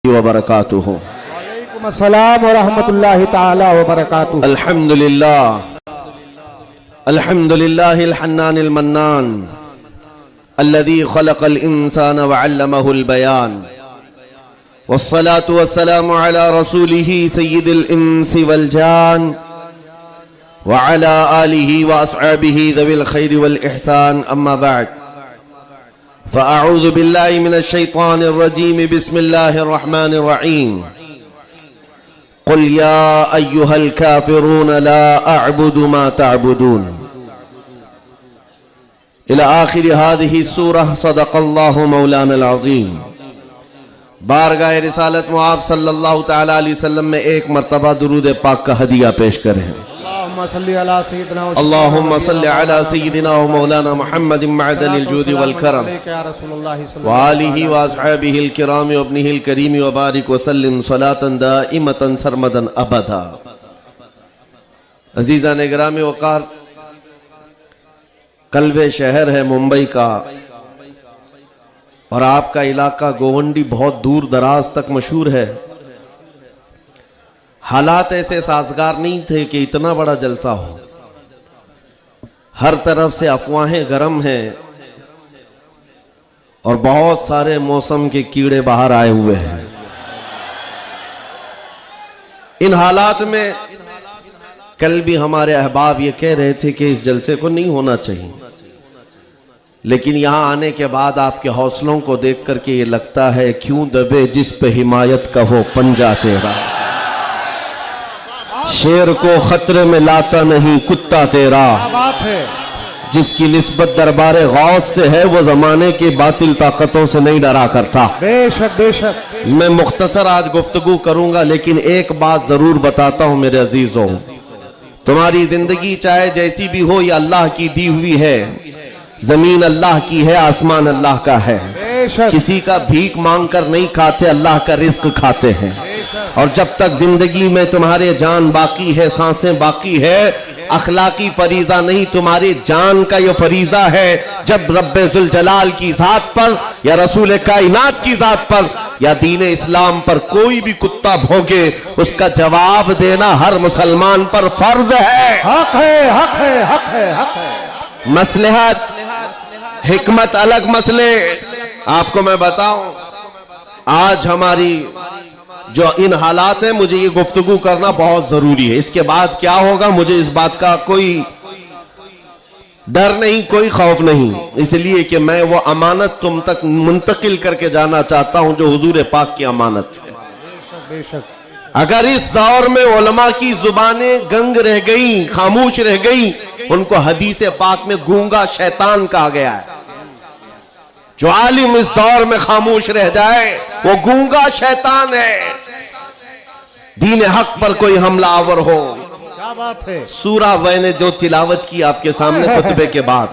वबरकातुहू। वालेकुम अस्सलाम व रहमतुल्लाहि तआला व बरकातुहू। अल्हम्दुलिल्लाहिल हन्नानिल मन्नान अल्लज़ी खलक़ल इंसान व अल्लमहुल बयान वस्सलातु वस्सलामु अला रसूलिही सय्यिदिल इंसी वल जान व अला आलिही व अस्हाबिही ज़विल खैरि वल इहसान अम्मा बअद फ़अऊज़ु बिल्लाहि मिनश शैतानिर रजीम बिस्मिल्लाहिर रहमानिर रहीम क़ुल या अय्युहल काफ़िरून ला अअबुदु मा तअबुदून इला आखिर हादिही सूरह सदक़ल्लाहु मौलानल अज़ीम। बारगाह रिसालत में आप सल्लल्लाहु तआला अलैहि वसल्लम में एक मरतबा दुरूद पाक का हदिया पेश करें। अल्लाहुम्मा सल्लि अला सय्यिदिना व मौलाना मुहम्मदिन मअदनिल जूदि वल करम व आलिहि व अस्हाबिहिल किराम व इब्निहिल करीम व बारिक व सल्लिम सलातन दाइमतन सरमदन अबदा। अजीज़ान गिरामी वक़ार, कल्बे शहर है मुंबई का और आपका इलाका गोवंडी बहुत दूर दराज तक मशहूर है। हालात ऐसे साजगार नहीं थे कि इतना बड़ा जलसा हो। हर तरफ से अफवाहें गर्म हैं और बहुत सारे मौसम के कीड़े बाहर आए हुए हैं। इन हालात में कल भी हमारे अहबाब ये कह रहे थे कि इस जलसे को नहीं होना चाहिए, लेकिन यहां आने के बाद आपके हौसलों को देख करके ये लगता है क्यों दबे जिस पे हिमायत का हो पंजा तेरा। शेर को खतरे में लाता नहीं कुत्ता तेरा। बात है। जिसकी निस्बत दरबारे गौस से है वो जमाने की बातिल ताकतों से नहीं डरा करता। बेशक बेशक। मैं मुख्तसर आज गुफ्तगू करूंगा, लेकिन एक बात जरूर बताता हूं मेरे अजीजों, तुम्हारी जिंदगी चाहे जैसी भी हो ये अल्लाह की दी हुई है। जमीन अल्लाह की है, आसमान अल्लाह का है। किसी का भीख मांग कर नहीं खाते, अल्लाह का रिस्क खाते हैं। और जब तक जिंदगी में तुम्हारे जान बाकी है, सांसें बाकी है, अखलाकी फरीजा नहीं तुम्हारी जान का ये फरीजा है। जब रब्बे जुल जलाल की जात पर या रसूल कायनात की जात पर या दीन इस्लाम पर कोई भी कुत्ता भौंके, उसका जवाब देना हर मुसलमान पर फर्ज है। हक है, हक है, हक है, हक है। मसलहत हिकमत अलग मसले। आपको मैं बताऊं, आज हमारी जो इन हालात है, मुझे ये गुफ्तगू करना बहुत जरूरी है। इसके बाद क्या होगा मुझे इस बात का कोई डर नहीं, कोई खौफ नहीं, इसलिए कि मैं वो अमानत तुम तक मुंतकिल करके जाना चाहता हूं जो हुजूर पाक की अमानत है। बेशक। अगर इस दौर में उलमा की जुबानें गंग रह गई, खामोश रह गई, उनको हदीस पाक में गूंगा शैतान कहा गया है। जो आलिम इस दौर में खामोश रह जाए वो गूंगा शैतान है। दीन हक पर कोई हमलावर हो। क्या बात है। सूरा मैंने जो तिलावत की आपके सामने खुतबे के बाद,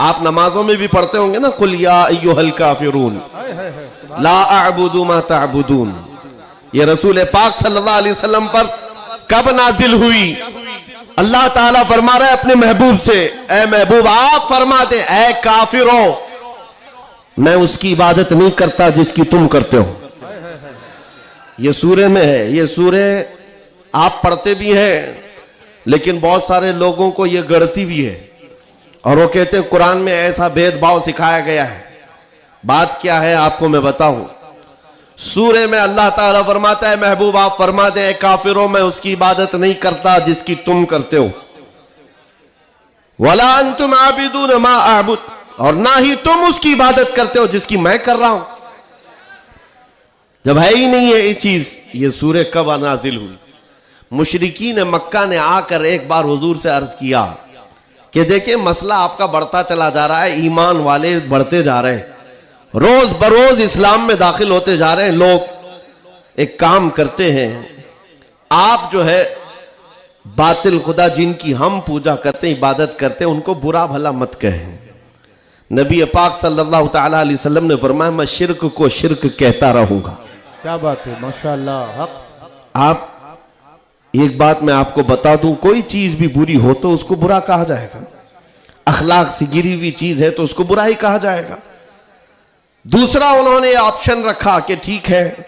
आप नमाजों में भी पढ़ते होंगे ना, कुल या अय्युहल काफिरून ला अअबुदु मा तअबुदून। ये रसूल पाक सल्लल्लाहु अलैहि वसल्लम पर कब नाजिल हुई? अल्लाह ताला फरमा रहा है अपने महबूब से, ए महबूब आप फरमा दे, ए काफिरों मैं उसकी इबादत नहीं करता जिसकी तुम करते हो। ये सूरे में है। ये सूरे आप पढ़ते भी हैं, लेकिन बहुत सारे लोगों को ये गढ़ती भी है और वो कहते हैं कुरान में ऐसा भेदभाव सिखाया गया है। बात क्या है आपको मैं बताऊं। सूरे में अल्लाह ताला फरमाता है महबूब आप फरमा दे काफिरों मैं उसकी इबादत नहीं करता जिसकी तुम करते हो। वला अंतुम आबिदून मा अअबुद, और ना ही तुम उसकी इबादत करते हो जिसकी मैं कर रहा हूं। जब है ही नहीं है ये चीज, ये सूरे कब नाजिल हुई? मुशरिकीन मक्का ने आकर एक बार हुजूर से अर्ज किया कि देखिए मसला आपका बढ़ता चला जा रहा है, ईमान वाले बढ़ते जा रहे हैं, रोज बरोज इस्लाम में दाखिल होते जा रहे हैं लोग। एक काम करते हैं, आप जो है बातिल खुदा जिनकी हम पूजा करते हैं, इबादत करते हैं, उनको बुरा भला मत कहें। नबी पाक सल्लल्लाहु तआला अलैहि वसल्लम ने फरमाया मैं शिर्क को शिर्क कहता रहूंगा। क्या बात है, माशाअल्लाह। हक। आप एक बात मैं आपको बता दूं, कोई चीज भी बुरी हो तो उसको बुरा कहा जाएगा। अखलाक से गिरी हुई चीज है तो उसको बुरा ही कहा जाएगा। दूसरा उन्होंने ऑप्शन रखा कि ठीक है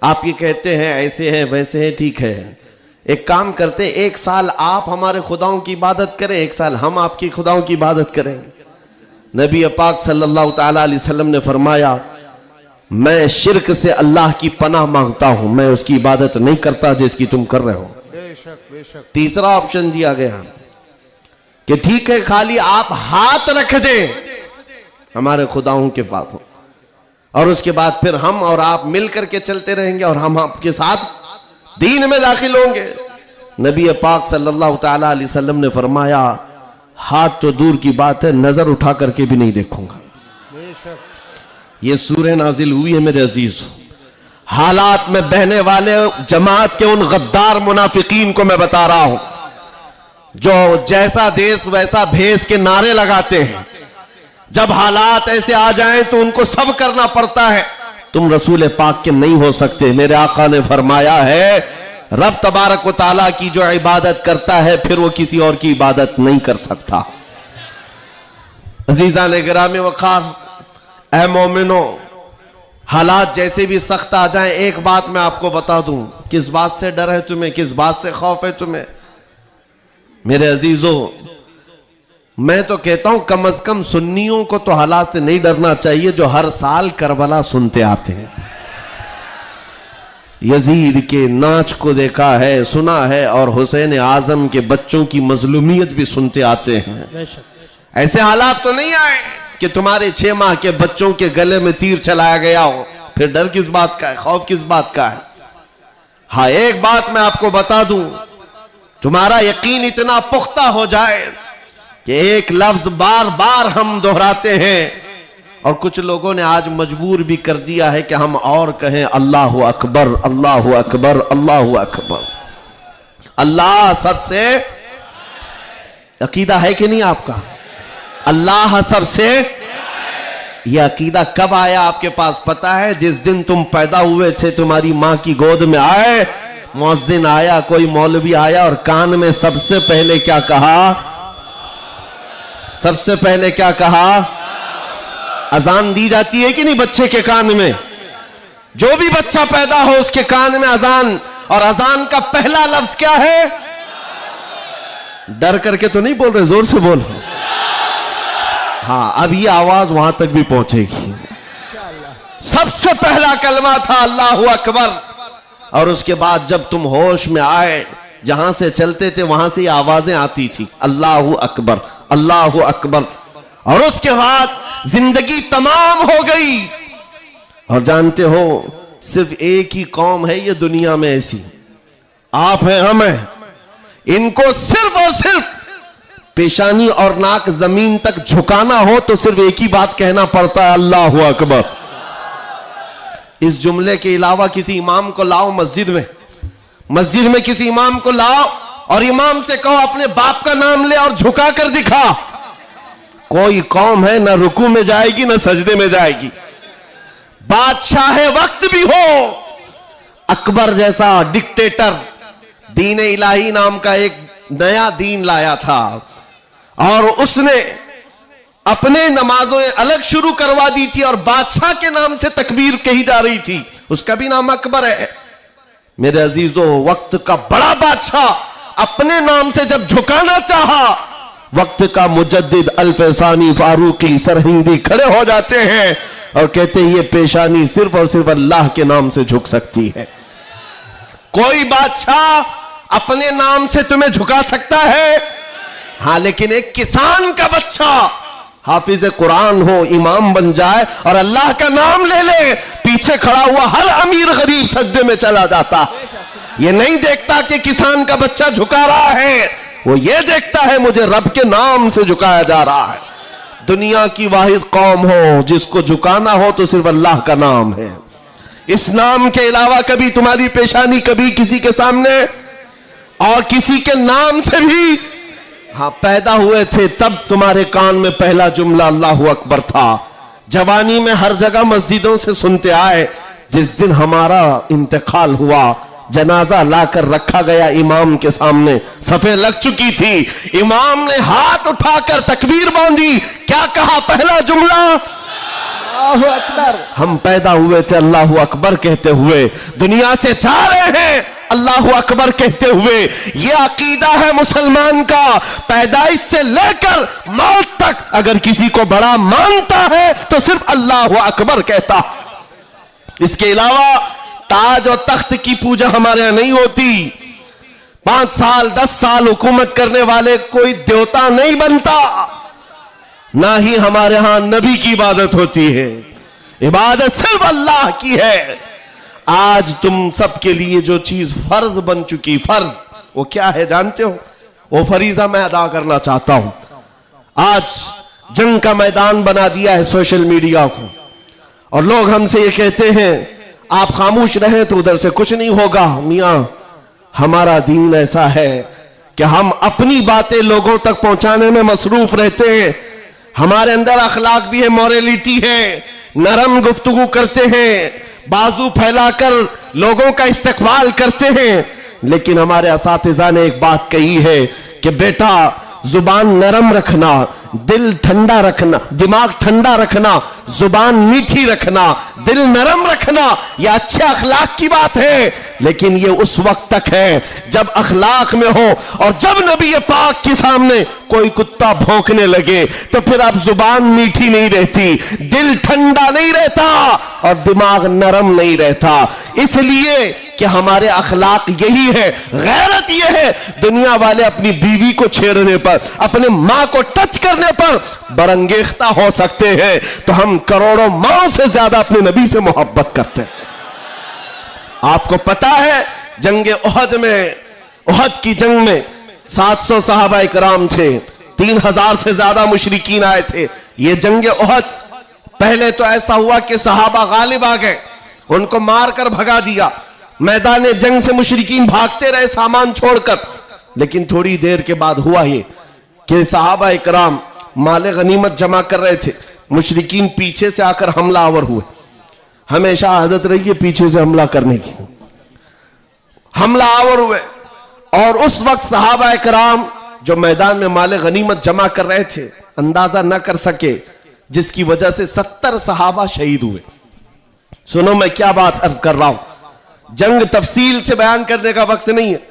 आप ये कहते हैं ऐसे हैं वैसे हैं, ठीक है, एक काम करते हैं, एक साल आप हमारे खुदाओं की इबादत करें, एक साल हम आपकी खुदाओं की इबादत करें। नबी पाक सल्लल्लाहु ताला अलैहि वसल्लम ने फरमाया, मैं शिर्क से अल्लाह की पनाह मांगता हूं, मैं उसकी इबादत नहीं करता जिसकी तुम कर रहे हो। बेशक बेशक। तीसरा ऑप्शन दिया गया कि ठीक है, खाली आप हाथ रख दें हमारे खुदाओं के पास हो, और उसके बाद फिर हम और आप मिलकर के चलते रहेंगे और हम आपके साथ दीन में दाखिल होंगे। नबी पाक सल्लल्लाहु ताला अलैहि वसल्लम ने फरमाया, हाथ तो दूर की बात है, नजर उठा करके भी नहीं देखूंगा। ये सूरह नाजिल हुई है मेरे अजीज। हालात में बहने वाले जमात के उन गद्दार मुनाफिकीन को मैं बता रहा हूं, जो जैसा देश वैसा भेष के नारे लगाते हैं। जब हालात ऐसे आ जाएं तो उनको सब करना पड़ता है। तुम रसूल पाक के नहीं हो सकते। मेरे आका ने फरमाया है, रब तबारक व ताला की जो इबादत करता है फिर वो किसी और की इबादत नहीं कर सकता। अजीजा ने गिरामी वकार, ऐ मोमिनो, हालात जैसे भी सख्त आ जाएं, एक बात मैं आपको बता दूं, किस बात से डर है तुम्हें, किस बात से खौफ है तुम्हें? मेरे अजीजों, मैं तो कहता हूं कम से कम सुन्नियों को तो हालात से नहीं डरना चाहिए जो हर साल करबला सुनते आते हैं। यजीद के नाच को देखा है, सुना है, और हुसैन आजम के बच्चों की मजलूमियत भी सुनते आते हैं। ऐसे हालात तो नहीं आए कि तुम्हारे 6 माह के बच्चों के गले में तीर चलाया गया हो, फिर डर किस बात का है, खौफ किस बात का है? हाँ, एक बात मैं आपको बता दूं, तुम्हारा यकीन इतना पुख्ता हो जाए कि एक लफ्ज बार बार हम दोहराते हैं, और कुछ लोगों ने आज मजबूर भी कर दिया है कि हम और कहें अल्लाहु अकबर, अल्लाहु अकबर, अल्लाहु अकबर। अल्लाह सबसे, अकीदा है कि नहीं आपका? अल्लाह सबसे, यह अकीदा कब आया आपके पास पता है? जिस दिन तुम पैदा हुए थे, तुम्हारी मां की गोद में आए, मुअज्जिन आया, कोई मौलवी आया और कान में सबसे पहले क्या कहा? सबसे पहले क्या कहा? अजान दी जाती है कि नहीं बच्चे के कान में? जो भी बच्चा पैदा हो उसके कान में अजान, और अजान का पहला लफ्ज क्या है? डर करके तो नहीं बोल रहे, जोर से बोल। हाँ, अब ये आवाज वहां तक भी पहुंचेगी। सबसे पहला कलमा था अल्लाहु अकबर, और उसके बाद जब तुम होश में आए, जहां से चलते थे वहां से आवाजें आती थी, अल्लाहु अकबर, अल्लाहु अकबर। और उसके बाद जिंदगी तमाम हो गई। और जानते हो, सिर्फ एक ही कौम है ये दुनिया में ऐसी, आप हैं, हम हैं, इनको सिर्फ और सिर्फ पेशानी और नाक जमीन तक झुकाना हो तो सिर्फ एक ही बात कहना पड़ता है, अल्लाहु अकबर। इस जुमले के अलावा किसी इमाम को लाओ मस्जिद में किसी इमाम को लाओ और इमाम से कहो अपने बाप का नाम ले और झुका कर दिखा, कोई कौम है ना रुकू में जाएगी ना सजदे में जाएगी। बादशाह वक्त भी हो, अकबर जैसा डिक्टेटर दीन इलाही नाम का एक नया दीन लाया था, और उसने अपने नमाजों अलग शुरू करवा दी थी और बादशाह के नाम से तकबीर कही जा रही थी, उसका भी नाम अकबर है। मेरे अजीजों, वक्त का बड़ा बादशाह अपने नाम से जब झुकाना चाहा, वक्त का मुजद्दिद अल्फसानी फारूकी सरहिंदी खड़े हो जाते हैं और कहते हैं ये पेशानी सिर्फ और सिर्फ अल्लाह के नाम से झुक सकती है। कोई बादशाह अपने नाम से तुम्हें झुका सकता है? हाँ, लेकिन एक किसान का बच्चा हाफिज कुरान हो, इमाम बन जाए और अल्लाह का नाम ले ले, पीछे खड़ा हुआ हर अमीर गरीब सजदे में चला जाता। ये नहीं देखता कि किसान का बच्चा झुका रहा है, वो ये देखता है मुझे रब के नाम से झुकाया जा रहा है। दुनिया की वाहिद कौम हो जिसको झुकाना हो तो सिर्फ अल्लाह का नाम है। इस नाम के अलावा कभी तुम्हारी पेशानी कभी किसी के सामने, और किसी के नाम से भी, हाँ, पैदा हुए थे तब तुम्हारे कान में पहला जुमला अल्लाहु अकबर था। जवानी में हर जगह मस्जिदों से सुनते आए। जिस दिन हमारा इंतकाल हुआ, जनाजा लाकर रखा गया इमाम के सामने, सफे लग चुकी थी, इमाम ने हाथ उठाकर तकबीर बांधी, क्या कहा? पहला जुमला अल्लाहु अकबर। हम पैदा हुए थे अल्लाहु अकबर कहते हुए, दुनिया से जा रहे हैं अल्लाहु अकबर कहते हुए। ये अकीदा है मुसलमान का, पैदाइश से लेकर मौत तक अगर किसी को बड़ा मानता है तो सिर्फ अल्लाहु अकबर कहता। इसके अलावा ताज और तख्त की पूजा हमारे यहां नहीं होती। 5 साल 10 साल हुकूमत करने वाले कोई देवता नहीं बनता, ना ही हमारे यहां नबी की इबादत होती है। इबादत सिर्फ अल्लाह की है। आज तुम सबके लिए जो चीज फर्ज बन चुकी, फर्ज वो क्या है जानते हो? वो फरीजा मैं अदा करना चाहता हूं। आज जंग का मैदान बना दिया है सोशल मीडिया को, और लोग हमसे ये कहते हैं आप खामोश रहे तो उधर से कुछ नहीं होगा। मियां, हमारा दीन ऐसा है कि हम अपनी बातें लोगों तक पहुंचाने में मसरूफ रहते हैं। हमारे अंदर अखलाक भी है, मॉरलिटी है, नरम गुफ्तगू करते हैं, बाजू फैलाकर लोगों का इस्तकबाल करते हैं। लेकिन हमारे असातिज़ा ने एक बात कही है कि बेटा जुबान नरम रखना, दिल ठंडा रखना, दिमाग ठंडा रखना, जुबान मीठी रखना, दिल नरम रखना, यह अच्छे अखलाक की बात है। लेकिन यह उस वक्त तक है जब अखलाक में हो, और जब नबी पाक के सामने कोई कुत्ता भौंकने लगे तो फिर अब जुबान मीठी नहीं रहती, दिल ठंडा नहीं रहता और दिमाग नरम नहीं रहता। इसलिए कि हमारे अखलाक यही है, गैरत यह है। दुनिया वाले अपनी बीवी को छेड़ने पर, अपने मां को टच करने पर बरंगेख्ता हो सकते हैं, तो हम करोड़ों मां से ज्यादा अपने नबी से मोहब्बत करते हैं। आपको पता है जंग उहद में, उहद की जंग में 700 सहाबा इकराम थे, 3000 से ज्यादा मुशरिकीन आए थे। ये जंग उहद पहले तो ऐसा हुआ कि सहाबा गालिब आ गए, उनको मारकर भगा दिया। मैदान जंग से मुशरिकीन भागते रहे सामान छोड़कर। लेकिन थोड़ी देर के बाद हुआ ये कि सहाबा इकराम माले गनीमत जमा कर रहे थे, मुशरिकीन पीछे से आकर हमलावर हुए। हमेशा आदत रही है पीछे से हमला करने की, हमलावर हुए। और उस वक्त सहाबा इकराम जो मैदान में माले गनीमत जमा कर रहे थे अंदाजा न कर सके, जिसकी वजह से 70 सहाबा शहीद हुए। सुनो मैं क्या बात अर्ज कर रहा हूं, जंग तफसील से बयान करने का वक्त नहीं है।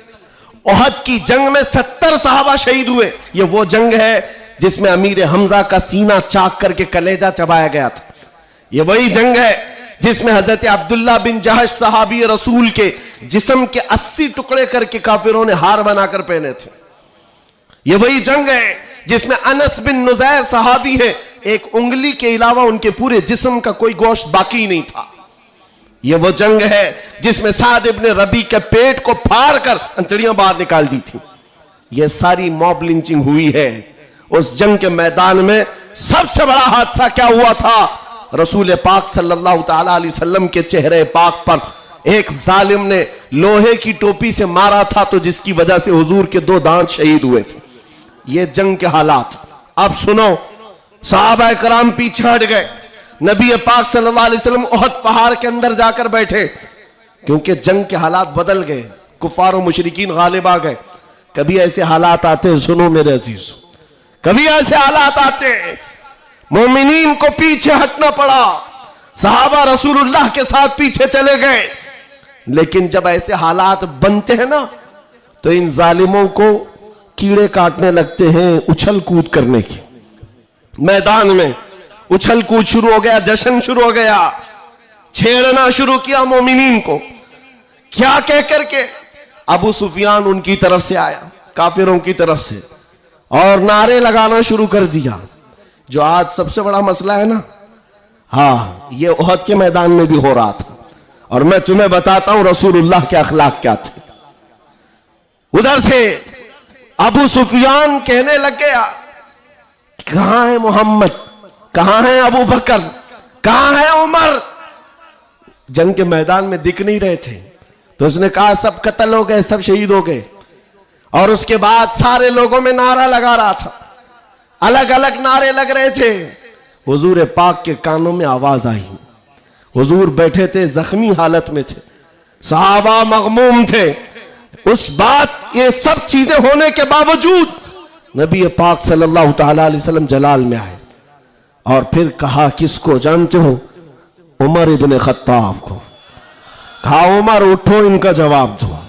उहद की जंग में 70 सहाबा शहीद हुए। ये वो जंग है जिसमें अमीर हमजा का सीना चाक करके कलेजा चबाया गया था। ये वही जंग है जिसमें हजरत अब्दुल्ला बिन जहश सहाबी रसूल के जिस्म के 80 टुकड़े करके काफिरों ने हार बनाकर पहने थे। ये वही जंग है जिसमें अनस बिन नुजैर सहाबी है, एक उंगली के अलावा उनके पूरे जिस्म का कोई गोश्त बाकी नहीं था। यह वो जंग है जिसमें साद इब्ने रबी के पेट को फाड़ कर अंतड़ियां बाहर निकाल दी थी। यह सारी मॉब लिंचिंग हुई है। उस जंग के मैदान में सबसे बड़ा हादसा क्या हुआ था? रसूल पाक सल्लल्लाहु ताला अलैहि वसल्लम के चेहरे पाक पर एक जालिम ने लोहे की टोपी से मारा था, तो जिसकी वजह से हुजूर के 2 दांत शहीद हुए थे। ये जंग के हालात। अब सुनो, सहाबा कराम पीछे हट गए, नबी पाक सल्लल्लाहु अलैहि वसल्लम उहद पहाड़ के अंदर जाकर बैठे, क्योंकि जंग के हालात बदल गए, कुफार और मुशरिकीन गालिब आ गए। कभी ऐसे हालात आते हैं, सुनो मेरे अजीज, कभी ऐसे हालात आते हैं मोमिनीन को पीछे हटना पड़ा, सहाबा रसूलुल्लाह के साथ पीछे चले गए। लेकिन जब ऐसे हालात बनते हैं ना, तो इन जालिमों को कीड़े काटने लगते हैं उछल कूद करने की। मैदान में उछल कूद शुरू हो गया, जश्न शुरू हो गया, छेड़ना शुरू किया मोमिनीन को। क्या कह करके? अबू सुफियान उनकी तरफ से आया, काफिरों की तरफ से, और नारे लगाना शुरू कर दिया, जो आज सबसे बड़ा मसला है ना। हाँ, ये उहद के मैदान में भी हो रहा था। और मैं तुम्हें बताता हूं रसूलुल्लाह के अखलाक क्या थे। उधर से अबू सुफियान कहने लग गया, कहां है मोहम्मद, कहां है अबू बकर, कहां है उमर? जंग के मैदान में दिख नहीं रहे थे। तो उसने कहा सब कत्ल हो गए, सब शहीद हो गए। और उसके बाद सारे लोगों में नारा लगा रहा था, अलग अलग नारे लग रहे थे। हुजूर पाक के कानों में आवाज आई। हुजूर बैठे थे, जख्मी हालत में थे, सहाबा मगमूम थे। उस बात, ये सब चीजें होने के बावजूद नबी पाक सल्लल्लाहु ताला अलैहि वसल्लम जलाल में आए। और फिर कहा किसको जानते हो? उमर इब्ने खत्ताब को। कहा उमर उठो, इनका जवाब दो।